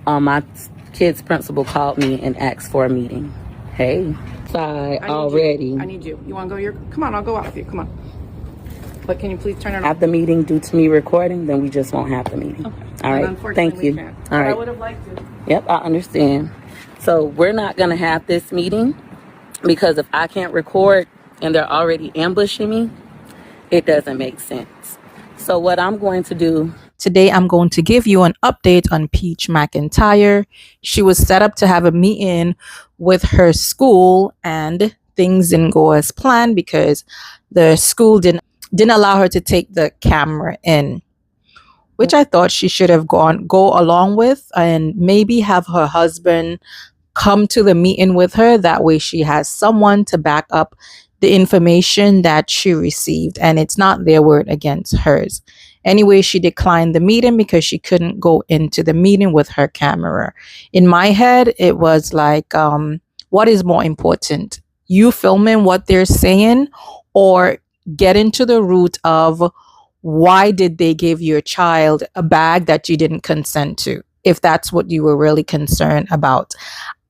My kid's principal called me and asked for a meeting. Hey, sorry, already. I need you. You want to go come on, I'll go out with you. Come on. But can you please turn it off? Have the meeting due to me recording, then we just won't have the meeting. Okay. All right. Thank you. All right. I would have liked to. Yep, I understand. So we're not going to have this meeting because if I can't record and they're already ambushing me, it doesn't make sense. So what I'm going to do today, I'm going to give you an update on Peach McIntyre. She was set up to have a meeting with her school and things didn't go as planned because the school didn't allow her to take the camera in, which I thought she should have go along with and maybe have her husband come to the meeting with her. That way she has someone to back up the information that she received and it's not their word against hers. Anyway, she declined the meeting because she couldn't go into the meeting with her camera. In my head, it was like, what is more important? You filming what they're saying or get into the root of why did they give your child a bag that you didn't consent to, if that's what you were really concerned about.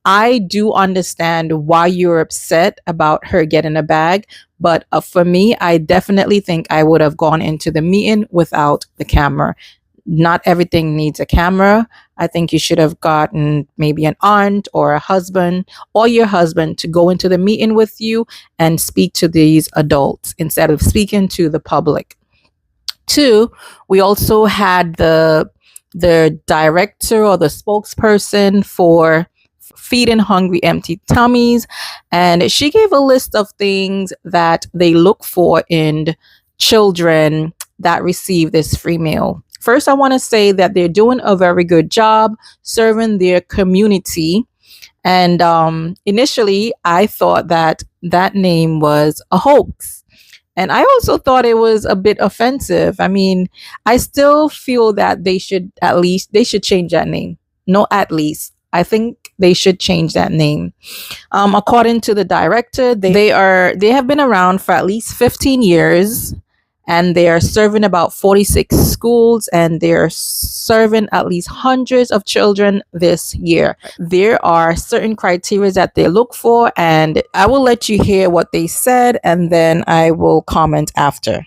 I do understand why you're upset about her getting a bag, but for me, I definitely think I would have gone into the meeting without the camera. Not everything needs a camera. I think you should have gotten maybe an aunt or a husband or your husband to go into the meeting with you and speak to these adults instead of speaking to the public. 2, we also had the director or the spokesperson for Feeding Hungry Empty Tummies, and she gave a list of things that they look for in children that receive this free meal. First, I want to say that they're doing a very good job serving their community. And initially, I thought that name was a hoax. And I also thought it was a bit offensive. I mean, I still feel that they should change that name. No, at least. I think they should change that name. According to the director, they have been around for at least 15 years. And they are serving about 46 schools and they're serving at least hundreds of children this year. There are certain criteria that they look for, and I will let you hear what they said and then I will comment after.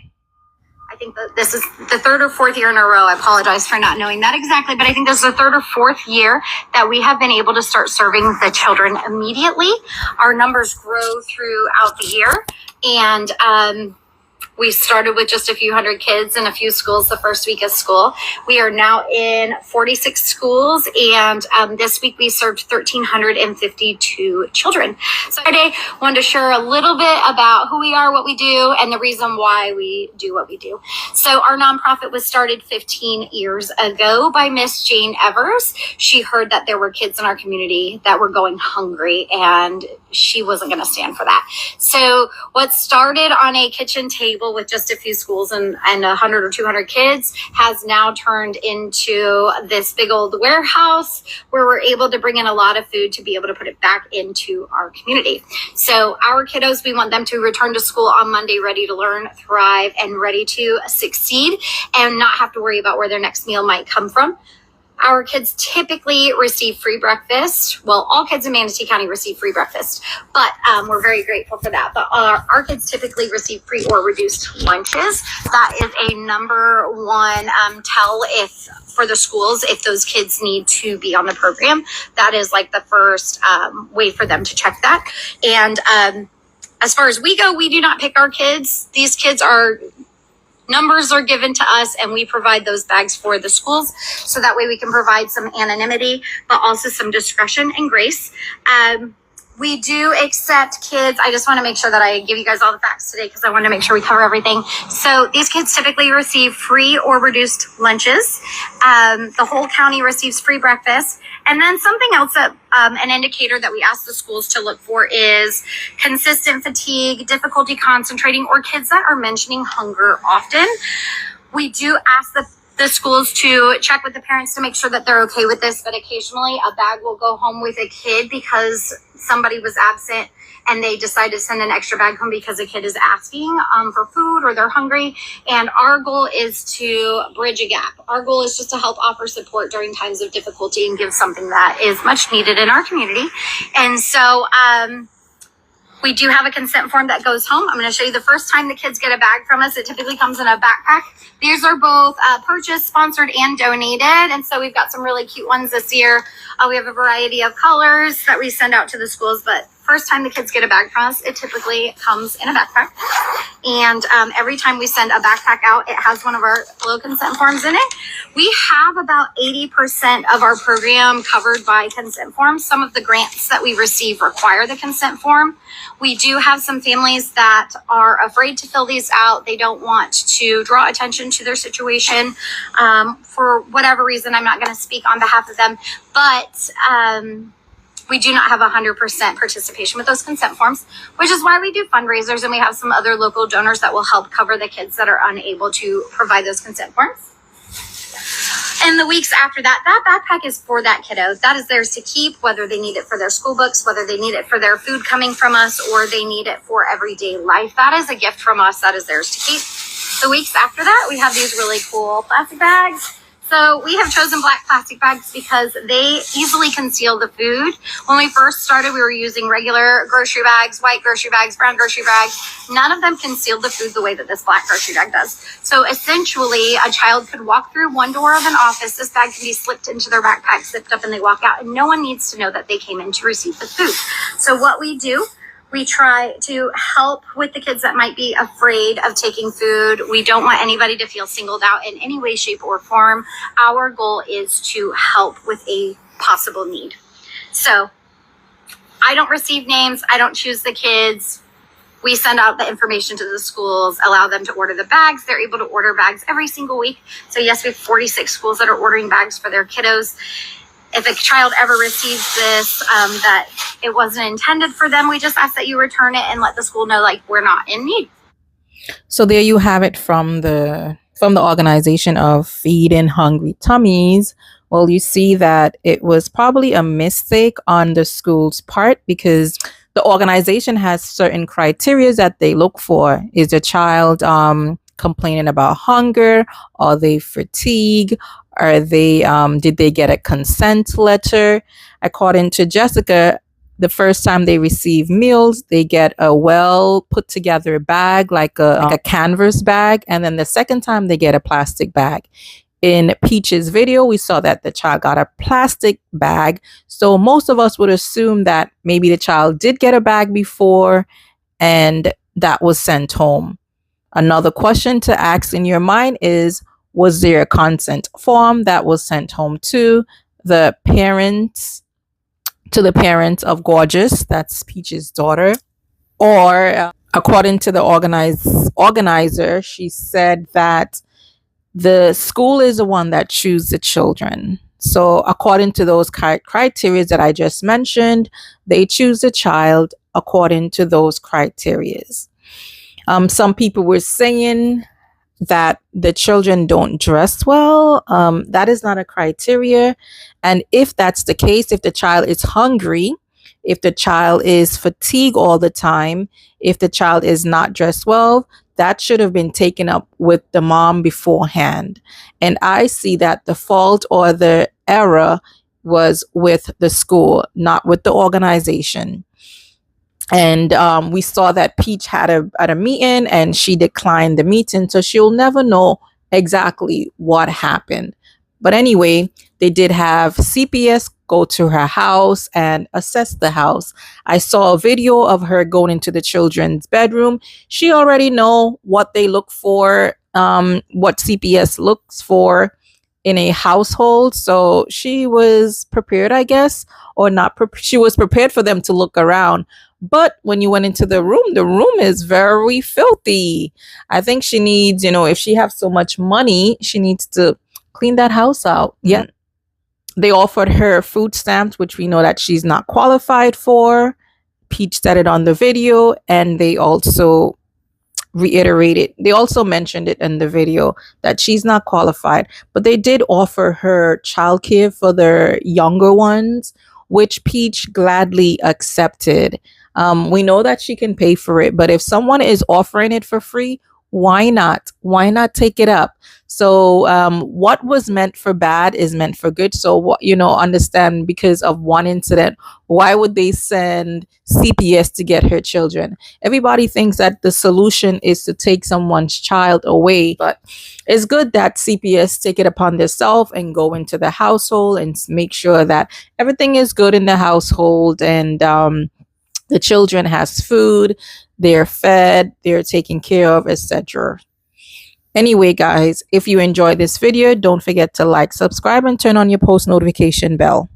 I think that this is the 3rd or 4th year in a row. I apologize for not knowing that exactly, but I think this is the 3rd or 4th year that we have been able to start serving the children immediately. Our numbers grow throughout the year, and we started with just a few hundred kids in a few schools the first week of school. We are now in 46 schools, and this week we served 1,352 children. So today, I wanted to share a little bit about who we are, what we do, and the reason why we do what we do. So our nonprofit was started 15 years ago by Miss Jane Evers. She heard that there were kids in our community that were going hungry, and she wasn't going to stand for that. So what started on a kitchen table with just a few schools and 100 or 200 kids has now turned into this big old warehouse where we're able to bring in a lot of food to be able to put it back into our community. So our kiddos, we want them to return to school on Monday ready to learn, thrive, and ready to succeed and not have to worry about where their next meal might come from. Our kids typically receive free breakfast. Well, all kids in Manatee County receive free breakfast, but we're very grateful for that. But our kids typically receive free or reduced lunches. That is a number one tell for the schools if those kids need to be on the program. That is like the first way for them to check that. And as far as we go, we do not pick our kids. These kids numbers are given to us and we provide those bags for the schools. So that way we can provide some anonymity, but also some discretion and grace. We do accept kids. I just want to make sure that I give you guys all the facts today because I want to make sure we cover everything. So these kids typically receive free or reduced lunches. The whole county receives free breakfast. And then something else that an indicator that we ask the schools to look for is consistent fatigue, difficulty concentrating, or kids that are mentioning hunger often. We do ask the the schools to check with the parents to make sure that they're okay with this, but occasionally a bag will go home with a kid because somebody was absent and they decide to send an extra bag home because a kid is asking for food or they're hungry. And our goal is to bridge a gap. Our goal is just to help offer support during times of difficulty and give something that is much needed in our community. And so we do have a consent form that goes home. I'm going to show you the first time the kids get a bag from us. It typically comes in a backpack. These are both purchased, sponsored, and donated. And so we've got some really cute ones this year. We have a variety of colors that we send out to the schools, but first time the kids get a bag from us, it typically comes in a backpack. And every time we send a backpack out, it has one of our flow consent forms in it. We have about 80% of our program covered by consent forms. Some of the grants that we receive require the consent form. We do have some families that are afraid to fill these out. They don't want to draw attention to their situation for whatever reason. I'm not going to speak on behalf of them, but we do not have 100% participation with those consent forms, which is why we do fundraisers and we have some other local donors that will help cover the kids that are unable to provide those consent forms. And the weeks after that, that backpack is for that kiddo. That is theirs to keep, whether they need it for their school books, whether they need it for their food coming from us, or they need it for everyday life. That is a gift from us. That is theirs to keep. The weeks after that, we have these really cool plastic bags. So we have chosen black plastic bags because they easily conceal the food. When we first started, we were using regular grocery bags, white grocery bags, brown grocery bags. None of them concealed the food the way that this black grocery bag does. So essentially, a child could walk through one door of an office. This bag can be slipped into their backpack, zipped up, and they walk out. And no one needs to know that they came in to receive the food. So what we do, we try to help with the kids that might be afraid of taking food. We don't want anybody to feel singled out in any way, shape, or form. Our goal is to help with a possible need. So I don't receive names. I don't choose the kids. We send out the information to the schools, allow them to order the bags. They're able to order bags every single week. So yes, we have 46 schools that are ordering bags for their kiddos. If a child ever receives this, that it wasn't intended for them, we just ask that you return it and let the school know, like, we're not in need. So there you have it from the organization of Feeding Hungry Tummies. Well, you see that it was probably a mistake on the school's part because the organization has certain criteria that they look for. Is the child complaining about hunger? Are they fatigued? Are they did they get a consent letter? According to Jessica, the first time they receive meals, they get a well put together bag, like a canvas bag, and then the second time they get a plastic bag. In Peach's video, we saw that the child got a plastic bag. So most of us would assume that maybe the child did get a bag before and that was sent home. Another question to ask in your mind is, was there a consent form that was sent home to the parents of Gorgeous, that's Peach's daughter? Or according to the organizer, she said that the school is the one that chooses the children. So according to those criteria that I just mentioned, they choose the child according to those criteria. Some people were saying that the children don't dress well. That is not a criteria. And if that's the case, if the child is hungry, if the child is fatigued all the time, if the child is not dressed well, that should have been taken up with the mom beforehand. And I see that the fault or the error was with the school, not with the organization. And we saw that Peach had a meeting and she declined the meeting. So she'll never know exactly what happened. But anyway, they did have CPS go to her house and assess the house. I saw a video of her going into the children's bedroom. She already know what they look for, what CPS looks for in a household. So she was prepared, I guess, or not. She was prepared for them to look around. But when you went into the room is very filthy. I think she needs, if she has so much money, she needs to clean that house out. Yeah. They offered her food stamps, which we know that she's not qualified for. Peach said it on the video. And they also reiterated, they also mentioned it in the video, that she's not qualified, but they did offer her childcare for their younger ones, which Peach gladly accepted. We know that she can pay for it, but if someone is offering it for free, why not? Why not take it up? So what was meant for bad is meant for good. So what, understand, because of one incident, why would they send CPS to get her children? Everybody thinks that the solution is to take someone's child away, but it's good that CPS take it upon themselves and go into the household and make sure that everything is good in the household, and the children has food, they're fed, they're taken care of, etc. Anyway, guys, if you enjoyed this video, don't forget to like, subscribe, and turn on your post notification bell.